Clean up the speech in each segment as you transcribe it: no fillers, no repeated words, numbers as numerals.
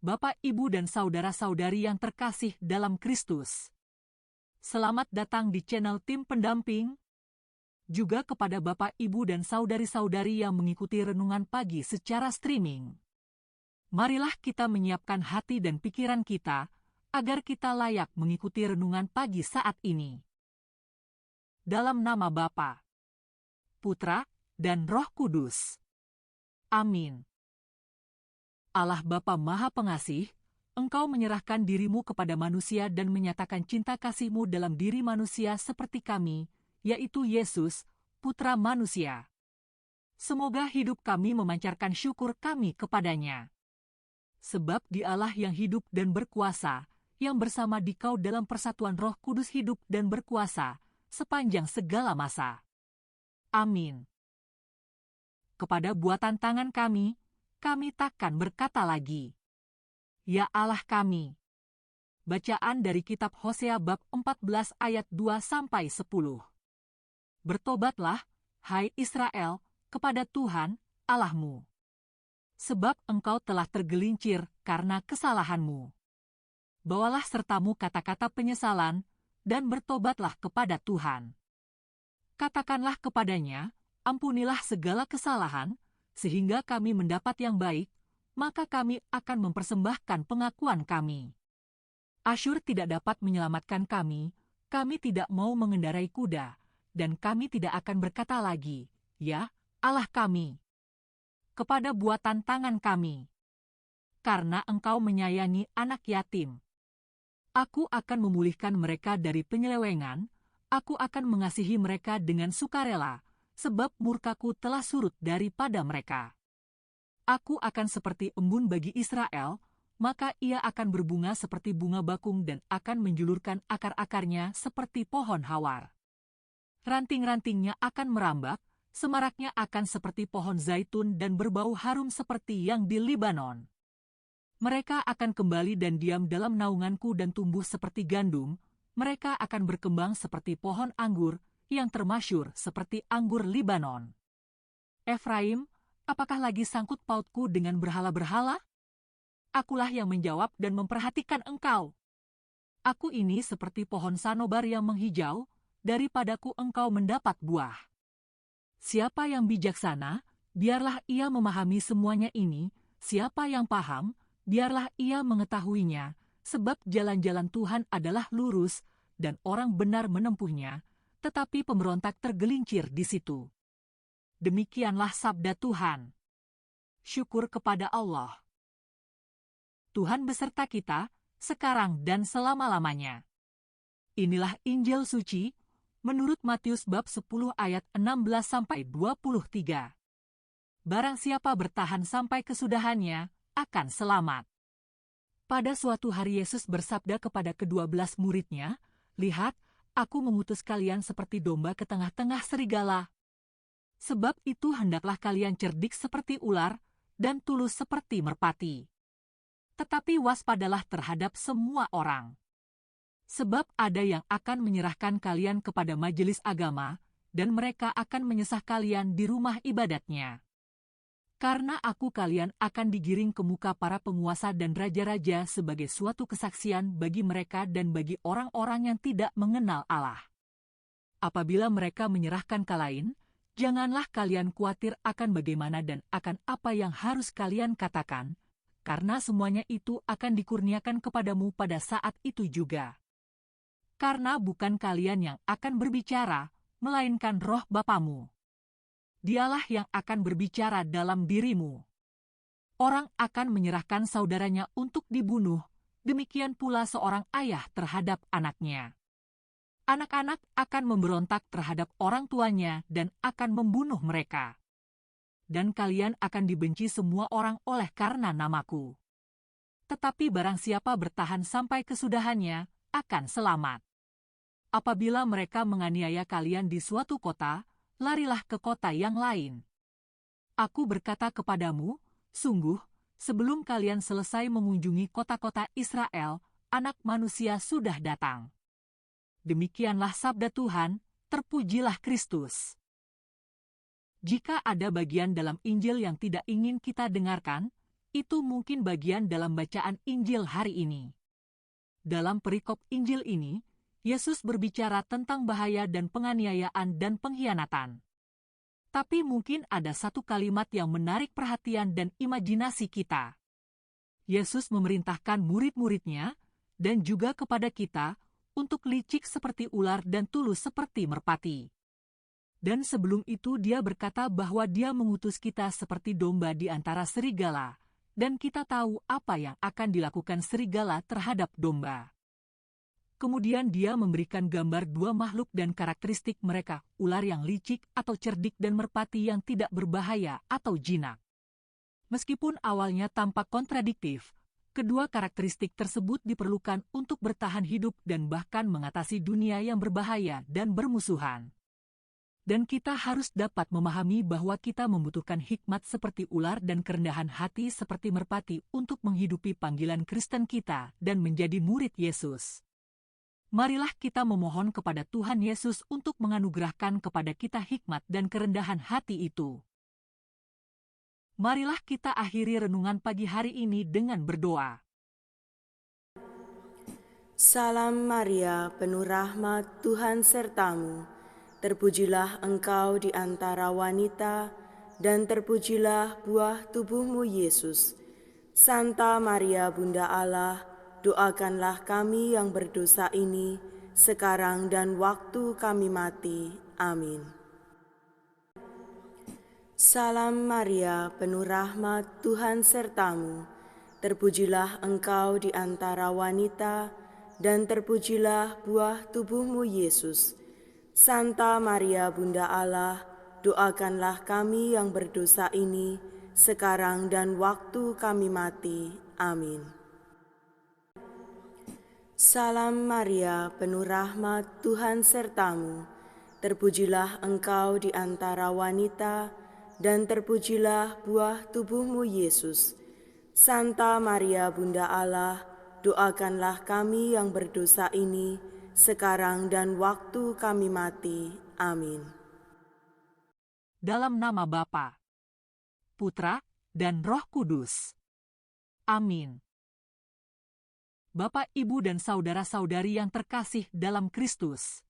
Bapak, Ibu, dan saudara-saudari yang terkasih dalam Kristus. Selamat datang di channel Tim Pendamping. Juga kepada Bapak, Ibu, dan saudari-saudari yang mengikuti renungan pagi secara streaming. Marilah kita menyiapkan hati dan pikiran kita, agar kita layak mengikuti renungan pagi saat ini. Dalam nama Bapa, Putra, dan Roh Kudus. Amin. Allah Bapa Maha Pengasih, Engkau menyerahkan dirimu kepada manusia dan menyatakan cinta kasih-Mu dalam diri manusia seperti kami, yaitu Yesus, Putra Manusia. Semoga hidup kami memancarkan syukur kami kepadanya. Sebab Dialah yang hidup dan berkuasa, yang bersama Dikau dalam persatuan Roh Kudus hidup dan berkuasa, sepanjang segala masa. Amin. Kepada buatan tangan kami takkan berkata lagi, "Ya Allah kami." Bacaan dari kitab Hosea bab 14 ayat 2-10. Bertobatlah, hai Israel, kepada Tuhan, Allahmu. Sebab engkau telah tergelincir karena kesalahanmu. Bawalah sertamu kata-kata penyesalan, dan bertobatlah kepada Tuhan. Katakanlah kepadanya, "Ampunilah segala kesalahan, sehingga kami mendapat yang baik, maka kami akan mempersembahkan pengakuan kami. Asyur tidak dapat menyelamatkan kami tidak mau mengendarai kuda, dan kami tidak akan berkata lagi, 'Ya, Allah kami,' kepada buatan tangan kami. Karena engkau menyayangi anak yatim. Aku akan memulihkan mereka dari penyelewengan, aku akan mengasihi mereka dengan sukarela, sebab murkaku telah surut daripada mereka. Aku akan seperti embun bagi Israel, maka ia akan berbunga seperti bunga bakung dan akan menjulurkan akar-akarnya seperti pohon hawar. Ranting-rantingnya akan merambak, semaraknya akan seperti pohon zaitun dan berbau harum seperti yang di Libanon. Mereka akan kembali dan diam dalam naunganku dan tumbuh seperti gandum, mereka akan berkembang seperti pohon anggur, yang termasyur seperti anggur Libanon. Efraim, apakah lagi sangkut pautku dengan berhala-berhala? Akulah yang menjawab dan memperhatikan engkau. Aku ini seperti pohon sanobar yang menghijau, daripadaku engkau mendapat buah. Siapa yang bijaksana, biarlah ia memahami semuanya ini, siapa yang paham, biarlah ia mengetahuinya, sebab jalan-jalan Tuhan adalah lurus, dan orang benar menempuhnya, tetapi pemberontak tergelincir di situ. Demikianlah sabda Tuhan. Syukur kepada Allah. Tuhan beserta kita, sekarang dan selama-lamanya. Inilah Injil suci, menurut Matius bab 10 ayat 16-23. Barang siapa bertahan sampai kesudahannya, akan selamat. Pada suatu hari Yesus bersabda kepada ke-12 muridnya, "Lihat, Aku mengutus kalian seperti domba ke tengah-tengah serigala. Sebab itu hendaklah kalian cerdik seperti ular, dan tulus seperti merpati. Tetapi waspadalah terhadap semua orang. Sebab ada yang akan menyerahkan kalian kepada majelis agama, dan mereka akan menyesah kalian di rumah ibadatnya. Karena kalian akan digiring ke muka para penguasa dan raja-raja sebagai suatu kesaksian bagi mereka dan bagi orang-orang yang tidak mengenal Allah. Apabila mereka menyerahkan kalian, janganlah kalian khawatir akan bagaimana dan akan apa yang harus kalian katakan, karena semuanya itu akan dikurniakan kepadamu pada saat itu juga. Karena bukan kalian yang akan berbicara, melainkan Roh Bapamu. Dialah yang akan berbicara dalam dirimu. Orang akan menyerahkan saudaranya untuk dibunuh, demikian pula seorang ayah terhadap anaknya. Anak-anak akan memberontak terhadap orang tuanya dan akan membunuh mereka. Dan kalian akan dibenci semua orang oleh karena namaku. Tetapi barang siapa bertahan sampai kesudahannya, akan selamat. Apabila mereka menganiaya kalian di suatu kota, larilah ke kota yang lain. Aku berkata kepadamu, sungguh, sebelum kalian selesai mengunjungi kota-kota Israel, Anak Manusia sudah datang. Demikianlah sabda Tuhan, terpujilah Kristus. Jika ada bagian dalam Injil yang tidak ingin kita dengarkan, Itu mungkin bagian dalam bacaan Injil hari ini. Dalam perikop Injil ini, Yesus berbicara tentang bahaya dan penganiayaan dan pengkhianatan. Tapi mungkin ada satu kalimat yang menarik perhatian dan imajinasi kita. Yesus memerintahkan murid-muridnya dan juga kepada kita untuk licik seperti ular dan tulus seperti merpati. Dan sebelum itu dia berkata bahwa dia mengutus kita seperti domba di antara serigala, dan kita tahu apa yang akan dilakukan serigala terhadap domba. Kemudian dia memberikan gambar dua makhluk dan karakteristik mereka, ular yang licik atau cerdik dan merpati yang tidak berbahaya atau jinak. Meskipun awalnya tampak kontradiktif, kedua karakteristik tersebut diperlukan untuk bertahan hidup dan bahkan mengatasi dunia yang berbahaya dan bermusuhan. Dan kita harus dapat memahami bahwa kita membutuhkan hikmat seperti ular dan kerendahan hati seperti merpati untuk menghidupi panggilan Kristen kita dan menjadi murid Yesus. Marilah kita memohon kepada Tuhan Yesus untuk menganugerahkan kepada kita hikmat dan kerendahan hati itu. Marilah kita akhiri renungan pagi hari ini dengan berdoa. Salam Maria, penuh rahmat, Tuhan sertamu. Terpujilah engkau di antara wanita, dan terpujilah buah tubuhmu Yesus. Santa Maria Bunda Allah, doakanlah kami yang berdosa ini, sekarang dan waktu kami mati. Amin. Salam Maria, penuh rahmat, Tuhan sertamu. Terpujilah engkau di antara wanita, dan terpujilah buah tubuhmu Yesus. Santa Maria Bunda Allah, doakanlah kami yang berdosa ini, sekarang dan waktu kami mati. Amin. Salam Maria, penuh rahmat, Tuhan sertamu. Terpujilah engkau di antara wanita, dan terpujilah buah tubuhmu Yesus. Santa Maria Bunda Allah, doakanlah kami yang berdosa ini, sekarang dan waktu kami mati. Amin. Dalam nama Bapa, Putra, dan Roh Kudus. Amin. Bapak, Ibu, dan saudara-saudari yang terkasih dalam Kristus.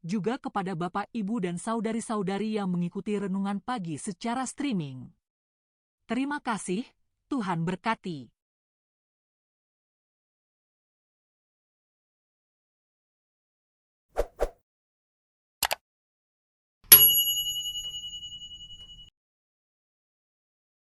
Juga kepada Bapak, Ibu, dan saudari-saudari yang mengikuti renungan pagi secara streaming. Terima kasih, Tuhan berkati.